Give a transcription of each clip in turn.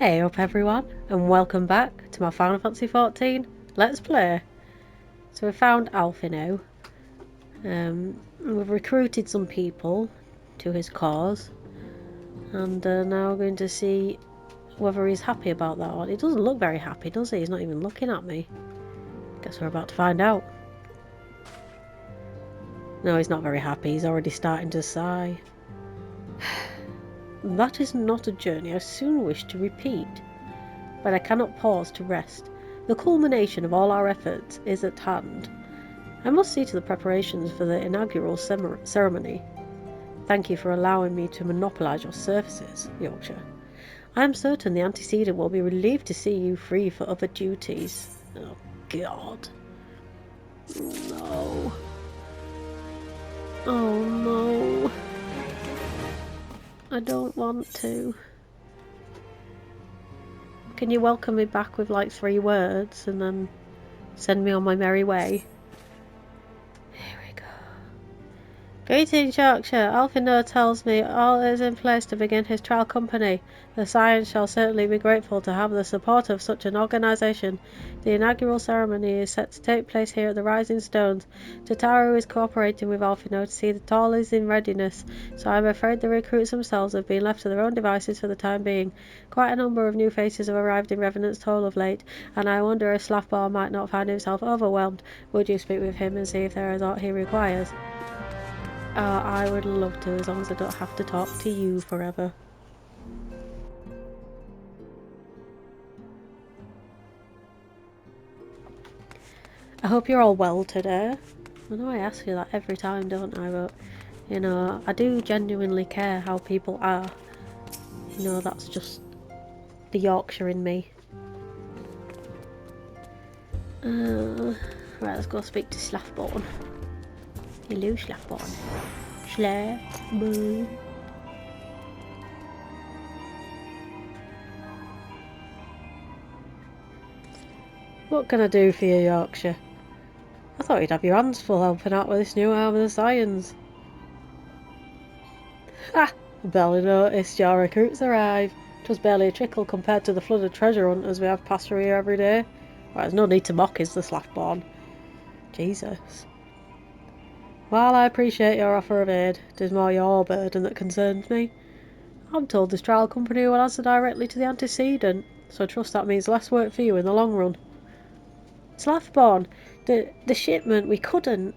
Hey up everyone, and welcome back to my Final Fantasy XIV Let's Play. So we found Alphino. We've recruited some people to his cause, and now we're going to see whether he's happy about that or not. He doesn't look very happy, does he? He's not even looking at me. Guess we're about to find out. No, he's not very happy. He's already starting to sigh. That is not a journey I soon wish to repeat, but I cannot pause to rest. The culmination of all our efforts is at hand. I must see to the preparations for the inaugural ceremony. Thank you for allowing me to monopolise your services, Yorkshire. I am certain the antecedent will be relieved to see you free for other duties. Oh, God. No. Oh, no. I don't want to. Can you welcome me back with like 3 words and then send me on my merry way? Here we go. Greetings, Yorkshire. Alphino tells me all is in place to begin his trial company. The Science shall certainly be grateful to have the support of such an organisation. The inaugural ceremony is set to take place here at the Rising Stones. Tataru is cooperating with Alphino to see that all is in readiness, so I'm afraid the recruits themselves have been left to their own devices for the time being. Quite a number of new faces have arrived in Revenant's Toll of late, and I wonder if Slaffball might not find himself overwhelmed. Would you speak with him and see if there is aught he requires? I would love to, as long as I don't have to talk to you forever. I hope you're all well today. I know I ask you that every time, don't I? But, you know, I do genuinely care how people are. You know, that's just the Yorkshire in me. Right, let's go speak to Slaffborn. Hello, Slaffborn. Slaffborn. What can I do for you, Yorkshire? I thought you'd have your hands full helping out with this new arm of the Science. Ha! I barely noticed your recruits arrive. It was barely a trickle compared to the flood of treasure hunters we have pass through here every day. Well, there's no need to mock, is the Slaffborn? Jesus. While I appreciate your offer of aid, it is more your burden that concerns me. I'm told this trial company will answer directly to the antecedent, so I trust that means less work for you in the long run. Slaffborn, the shipment, we couldn't.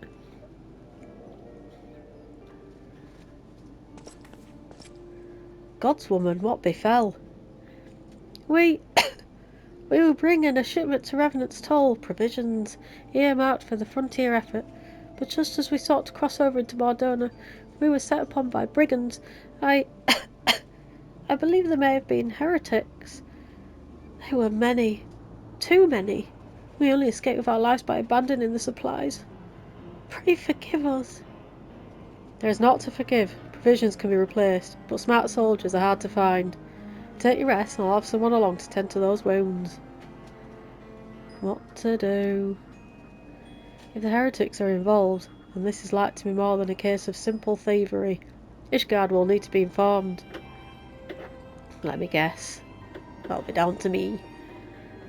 Godswoman, what befell? We were bringing a shipment to Revenant's Toll, provisions earmarked for the frontier effort, but just as we sought to cross over into Mordona, we were set upon by brigands. I believe there may have been heretics. They were many. Too many. We only escaped with our lives by abandoning the supplies. Pray forgive us. There is naught to forgive. Provisions can be replaced, but smart soldiers are hard to find. Take your rest and I'll have someone along to tend to those wounds. What to do? If the heretics are involved, and this is likely to be more than a case of simple thievery, Ishgard will need to be informed. Let me guess. That'll be down to me.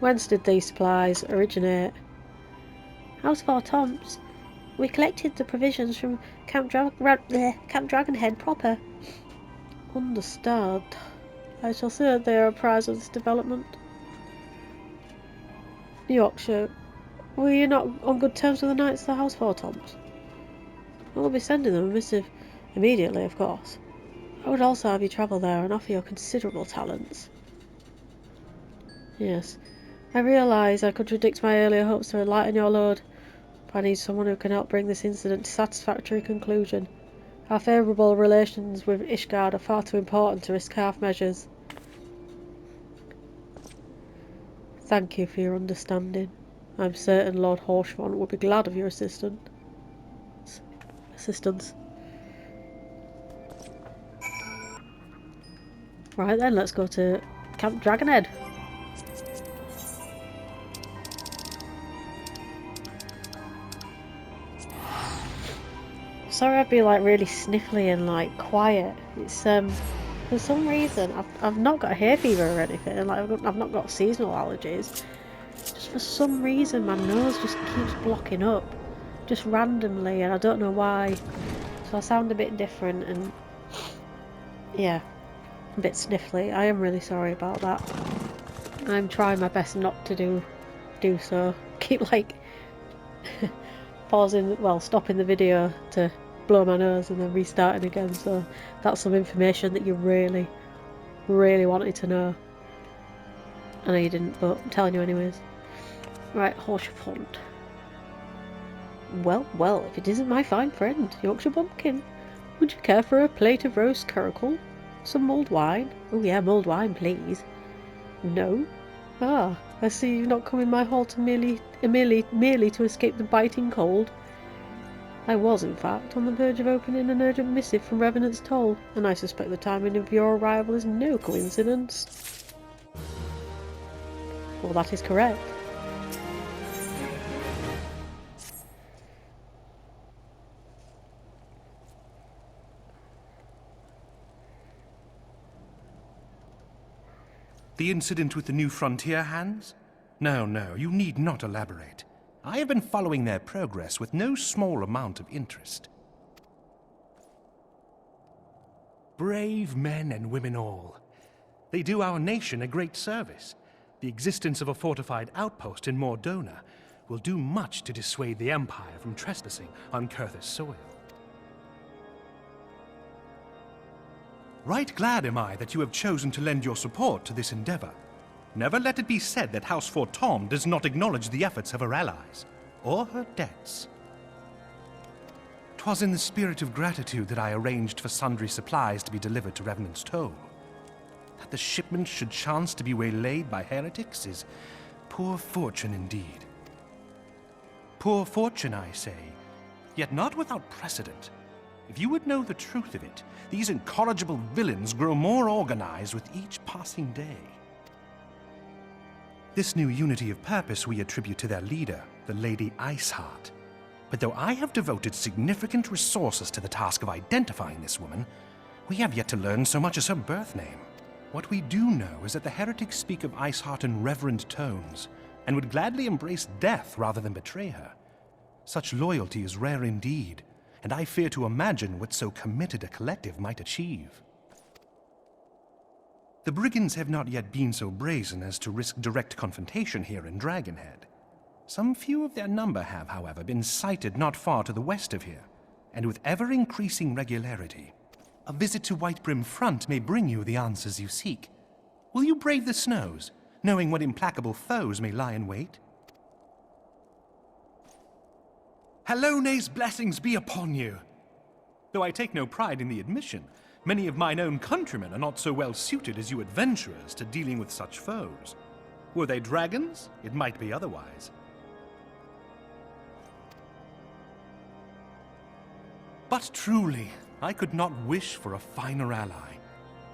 Whence did these supplies originate? House of Tomps. We collected the provisions from Camp Dragonhead proper. Understood. I shall see that they are apprised of this development. Yorkshire, were you not on good terms with the Knights of the House of Tomps? I will be sending them a missive immediately, of course. I would also have you travel there and offer your considerable talents. Yes, I realise I contradict my earlier hopes to lighten your load, but I need someone who can help bring this incident to satisfactory conclusion. Our favourable relations with Ishgard are far too important to risk half measures. Thank you for your understanding. I'm certain Lord Horshvon will be glad of your assistance. Right then, let's go to Camp Dragonhead. Sorry I'd be like really sniffly and like quiet. It's For some reason, I've not got hay fever or anything. Like I've not got seasonal allergies. Just for some reason, my nose just keeps blocking up, just randomly, and I don't know why. So I sound a bit different, and yeah, a bit sniffly. I am really sorry about that. I'm trying my best not to do so. Keep like pausing, well, stopping the video to blow my nose and then restarting again. So that's some information that you really, really wanted to know. I know you didn't, but I'm telling you anyways. Right, Horshapond. Well, well, if it isn't my fine friend, Yorkshire Bumpkin. Would you care for a plate of roast curricle? Some mulled wine? Oh yeah, mulled wine, please. No? Ah, I see you've not come in my hall to merely to escape the biting cold. I was, in fact, on the verge of opening an urgent missive from Revenant's Toll, and I suspect the timing of your arrival is no coincidence. Well, that is correct. The incident with the new frontier hands? No, no, you need not elaborate. I have been following their progress with no small amount of interest. Brave men and women all. They do our nation a great service. The existence of a fortified outpost in Mordona will do much to dissuade the Empire from trespassing on Kurthus soil. Right glad am I that you have chosen to lend your support to this endeavor. Never let it be said that House Fortom does not acknowledge the efforts of her allies, or her debts. 'Twas in the spirit of gratitude that I arranged for sundry supplies to be delivered to Revenant's Toll. That the shipment should chance to be waylaid by heretics is poor fortune indeed. Poor fortune, I say, yet not without precedent. If you would know the truth of it, these incorrigible villains grow more organized with each passing day. This new unity of purpose we attribute to their leader, the Lady Iceheart. But though I have devoted significant resources to the task of identifying this woman, we have yet to learn so much as her birth name. What we do know is that the heretics speak of Iceheart in reverent tones, and would gladly embrace death rather than betray her. Such loyalty is rare indeed, and I fear to imagine what so committed a collective might achieve. The brigands have not yet been so brazen as to risk direct confrontation here in Dragonhead. Some few of their number have, however, been sighted not far to the west of here, and with ever-increasing regularity. A visit to Whitebrim Front may bring you the answers you seek. Will you brave the snows, knowing what implacable foes may lie in wait? Halone's blessings be upon you! Though I take no pride in the admission, many of mine own countrymen are not so well suited as you adventurers to dealing with such foes. Were they dragons, it might be otherwise. But truly, I could not wish for a finer ally.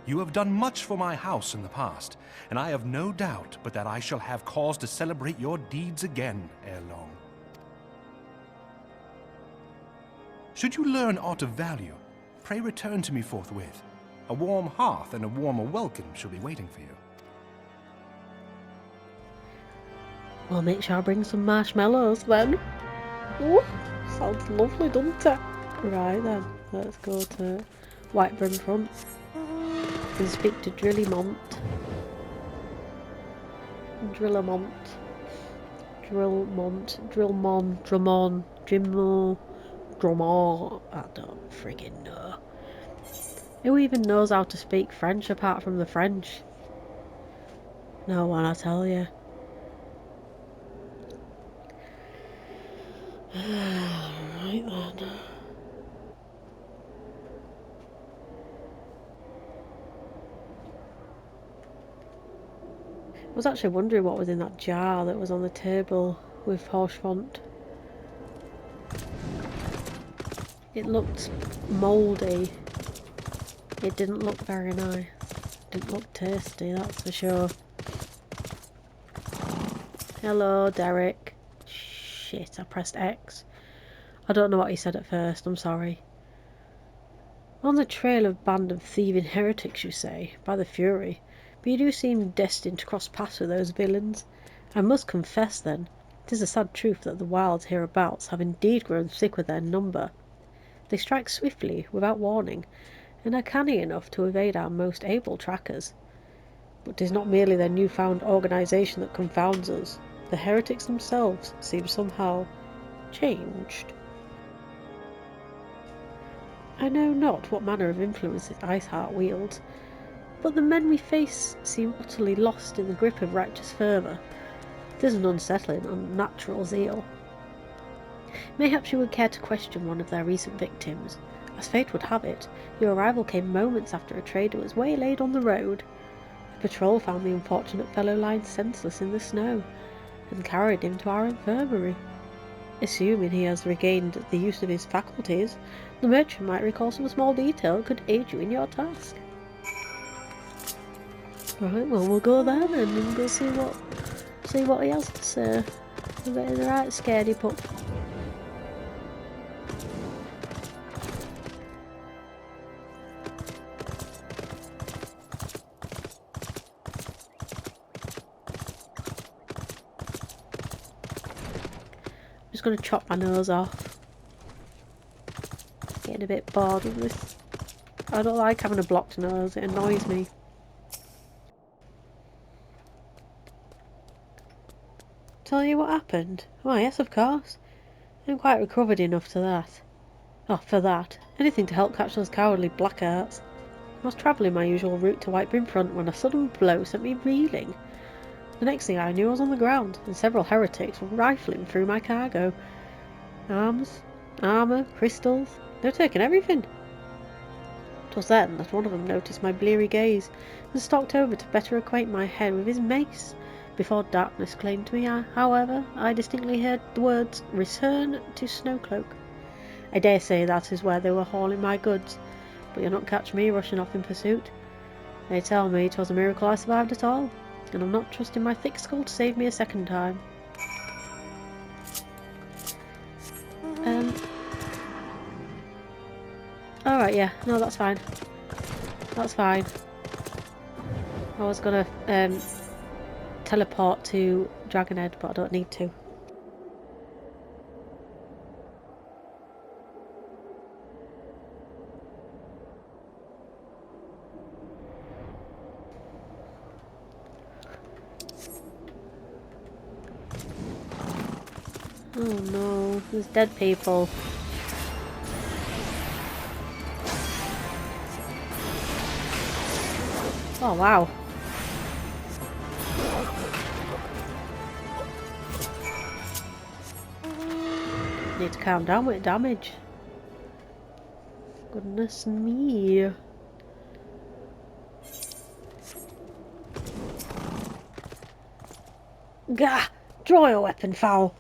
You have done much for my house in the past, and I have no doubt but that I shall have cause to celebrate your deeds again ere long. Should you learn aught of value, pray return to me forthwith. A warm hearth and a warmer welcome shall be waiting for you. Well, make sure I bring some marshmallows then. Ooh, sounds lovely, doesn't it? Right then, let's go to Whitebrim Front and speak to Drillamont. Drillamont. Drummond. I don't friggin' know. Who even knows how to speak French apart from the French? No one, I tell you. Right then. I was actually wondering what was in that jar that was on the table with Horshfont. It looked mouldy. It didn't look very nice. Didn't look tasty, that's for sure. Hello, Derek. Shit, I pressed X. I don't know what he said at first, I'm sorry. On the trail of a band of thieving heretics, you say, by the Fury, but you do seem destined to cross paths with those villains. I must confess, then, it is a sad truth that the wilds hereabouts have indeed grown thick with their number. They strike swiftly, without warning, and are canny enough to evade our most able trackers. But 'tis not merely their new-found organisation that confounds us. The heretics themselves seem somehow changed. I know not what manner of influence this Iceheart wields, but the men we face seem utterly lost in the grip of righteous fervour. It is an unsettling, unnatural zeal. Mayhaps you would care to question one of their recent victims. As fate would have it, your arrival came moments after a trader was waylaid on the road. The patrol found the unfortunate fellow lying senseless in the snow, and carried him to our infirmary. Assuming he has regained the use of his faculties, the merchant might recall some small detail that could aid you in your task. Right, well, we'll go there then and we'll see what he has to say. I bet he's a right scaredy pup. I'm just going to chop my nose off. Getting a bit bored of this. I don't like having a blocked nose, it annoys me. Tell you what happened? Why, yes, of course. I'm quite recovered enough to that. Oh, for that. Anything to help catch those cowardly blackguards. I was travelling my usual route to White Front when a sudden blow sent me reeling. The next thing I knew I was on the ground, and several heretics were rifling through my cargo. Arms, armour, crystals, they were taking everything. 'Twas then that one of them noticed my bleary gaze, and stalked over to better acquaint my head with his mace. Before darkness claimed me, however, I distinctly heard the words, "Return to Snowcloak." I dare say that is where they were hauling my goods, but you'll not catch me rushing off in pursuit. They tell me 'twas a miracle I survived at all, and I'm not trusting my thick skull to save me a second time. Alright, yeah, no, that's fine. That's fine. I was gonna teleport to Dragonhead, but I don't need to. Oh no, there's dead people. Oh wow. Need to calm down with damage. Goodness me. Gah! Draw your weapon, foul!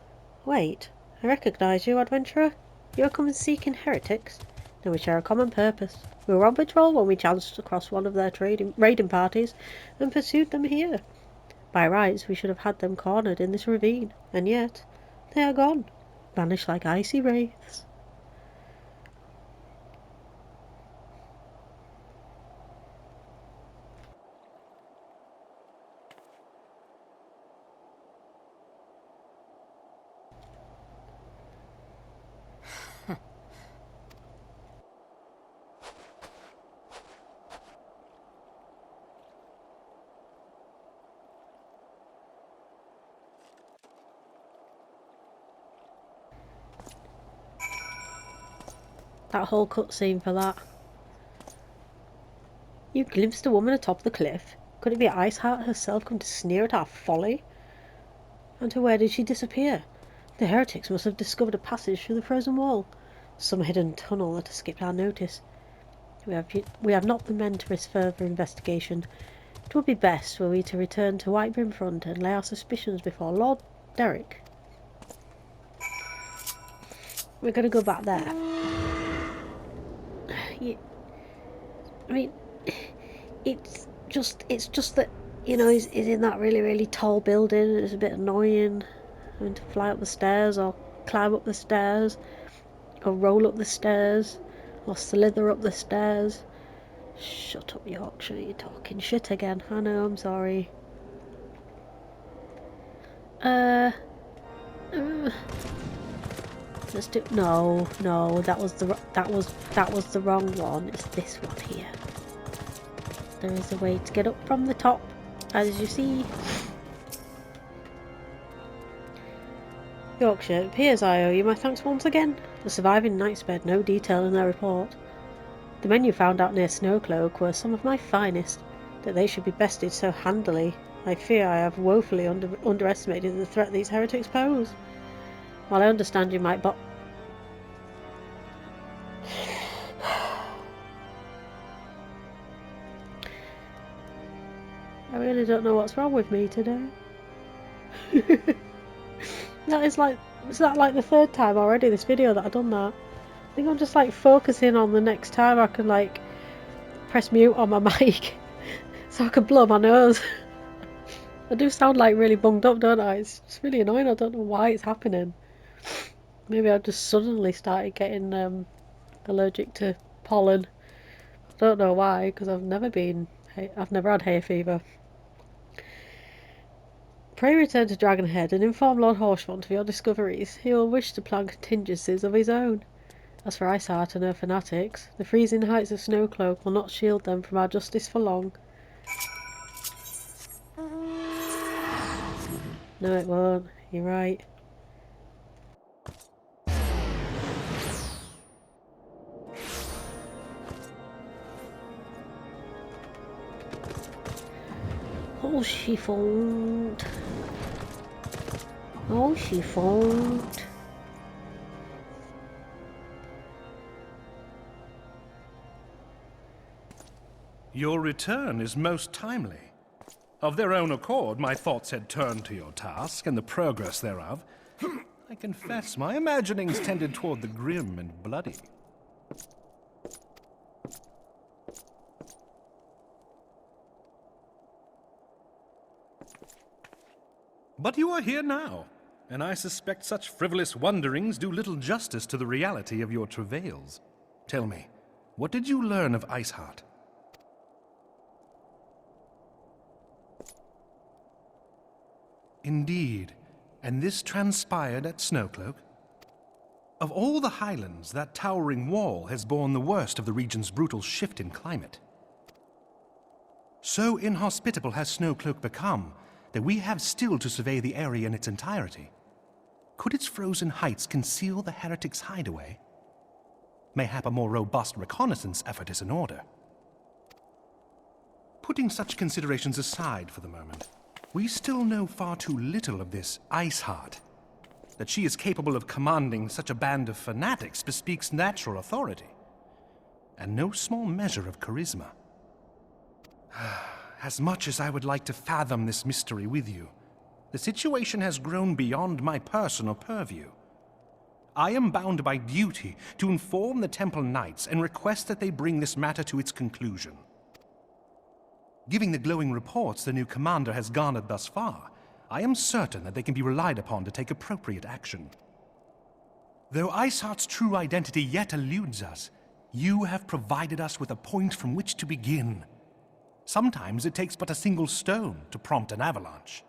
Wait, I recognise you, adventurer. You are coming seeking heretics? Then we share a common purpose. We were on patrol when we chanced across one of their raiding parties and pursued them here. By rights, we should have had them cornered in this ravine, and yet they are gone, vanished like icy wraiths. That whole cutscene for that. You glimpsed a woman atop the cliff. Could it be Iceheart herself come to sneer at our folly? And to where did she disappear? The heretics must have discovered a passage through the frozen wall. Some hidden tunnel that escaped our notice. We have not the men to risk further investigation. It would be best were we to return to White Front and lay our suspicions before Lord Derek. We're going to go back there. I mean, it's just that, you know, he's in that really tall building. It's a bit annoying having to fly up the stairs or climb up the stairs or roll up the stairs Or slither up the stairs. Shut up, Yorkshire, you're talking shit again. I know, I'm sorry. Let's do. No, that was the wrong one. It's this one here. There is a way to get up from the top, as you see. Yorkshire, it appears I owe you my thanks once again. The surviving knights spared no detail in their report. The men you found out near Snowcloak were some of my finest. That they should be bested so handily, I fear I have woefully underestimated the threat these heretics pose. While I understand you might I really don't know what's wrong with me today. Is that like the third time already this video that I've done that? I think I'm just like focusing on the next time I can like press mute on my mic so I can blow my nose. I do sound like really bunged up, don't I? It's really annoying. I don't know why it's happening. Maybe I've just suddenly started getting allergic to pollen. I don't know why, because I've never had hay fever. Pray return to Dragonhead and inform Lord Horshfont of your discoveries. He will wish to plan contingencies of his own. As for Iceheart and her fanatics, the freezing heights of Snowcloak will not shield them from our justice for long. No, it won't. You're right. Oh, she won't. Oh, she won't. Your return is most timely. Of their own accord, my thoughts had turned to your task and the progress thereof. I confess, my imaginings tended toward the grim and bloody. But you are here now, and I suspect such frivolous wonderings do little justice to the reality of your travails. Tell me, what did you learn of Iceheart? Indeed, and this transpired at Snowcloak? Of all the highlands, that towering wall has borne the worst of the region's brutal shift in climate. So inhospitable has Snowcloak become that we have still to survey the area in its entirety. Could its frozen heights conceal the heretics' hideaway? Mayhap a more robust reconnaissance effort is in order. Putting such considerations aside for the moment, we still know far too little of this Iceheart. That she is capable of commanding such a band of fanatics bespeaks natural authority, and no small measure of charisma. As much as I would like to fathom this mystery with you, the situation has grown beyond my personal purview. I am bound by duty to inform the Temple Knights and request that they bring this matter to its conclusion. Given the glowing reports the new commander has garnered thus far, I am certain that they can be relied upon to take appropriate action. Though Iceheart's true identity yet eludes us, you have provided us with a point from which to begin. Sometimes it takes but a single stone to prompt an avalanche.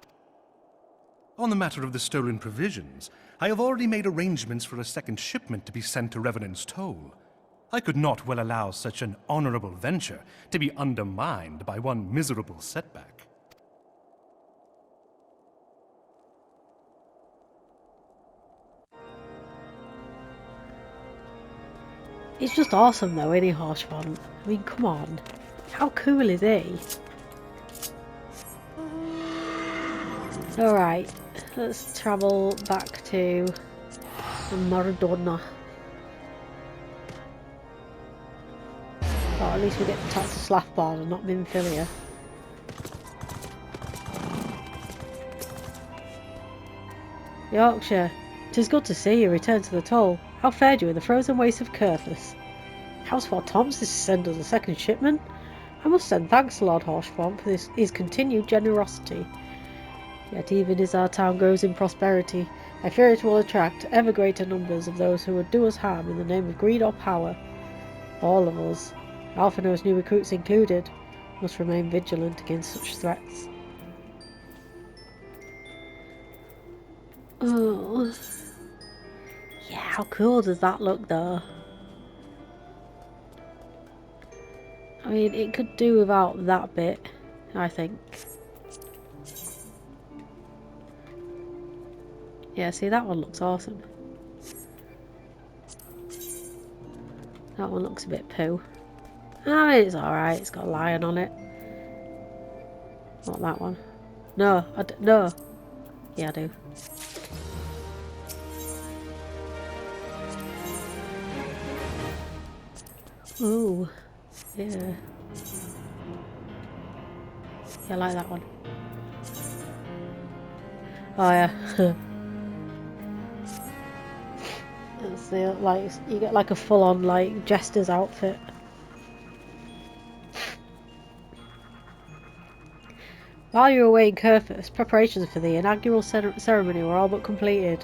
On the matter of the stolen provisions, I have already made arrangements for a second shipment to be sent to Revenant's Toll. I could not well allow such an honorable venture to be undermined by one miserable setback. He's just awesome though, isn't he, Horshfont? I mean, come on. How cool is he? Alright, let's travel back to Maradona. Or at least we get to talk to Slathbard and not Minfilia. Yorkshire, 'tis good to see you return to the Toll. How fared you in the frozen wastes of Curthus? How's Fort Thompson to send us a second shipment? I must send thanks to Lord Horshfont for his continued generosity. Yet even as our town grows in prosperity, I fear it will attract ever greater numbers of those who would do us harm in the name of greed or power. All of us, Alpha knows new recruits included, must remain vigilant against such threats. Oh. Yeah, how cool does that look though? I mean, it could do without that bit, I think. Yeah, see, that one looks awesome. That one looks a bit poo. I mean, it's alright, it's got a lion on it. Not that one. No, no. Yeah, I do. Ooh, yeah. Yeah, I like that one. Oh yeah. It's the, like, you get like a full-on like jester's outfit. While you were away in Kerfus, preparations for the inaugural ceremony were all but completed,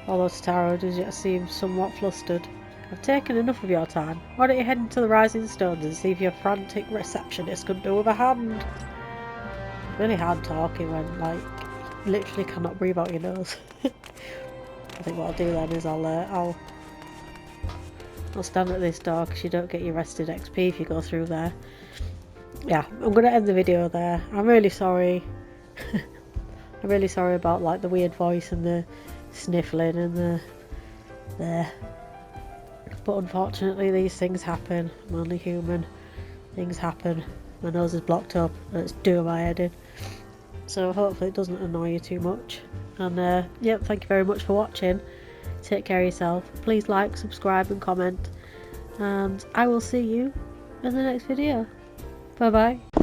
although Taro does yet seem somewhat flustered. I've taken enough of your time. Why don't you head into the Rising Stones and see if your frantic receptionist could do with a hand? It's really hard talking when, like, you literally cannot breathe out your nose. I think what I'll do then is I'll stand at this door because you don't get your rested XP if you go through there. Yeah, I'm gonna end the video there. I'm really sorry. I'm really sorry about like the weird voice and the sniffling and the there. But unfortunately these things happen. I'm only human. Things happen. My nose is blocked up and it's doing my head in. So hopefully it doesn't annoy you too much. And yeah, thank you very much for watching. Take care of yourself. Please like, subscribe and comment. And I will see you in the next video. Bye bye.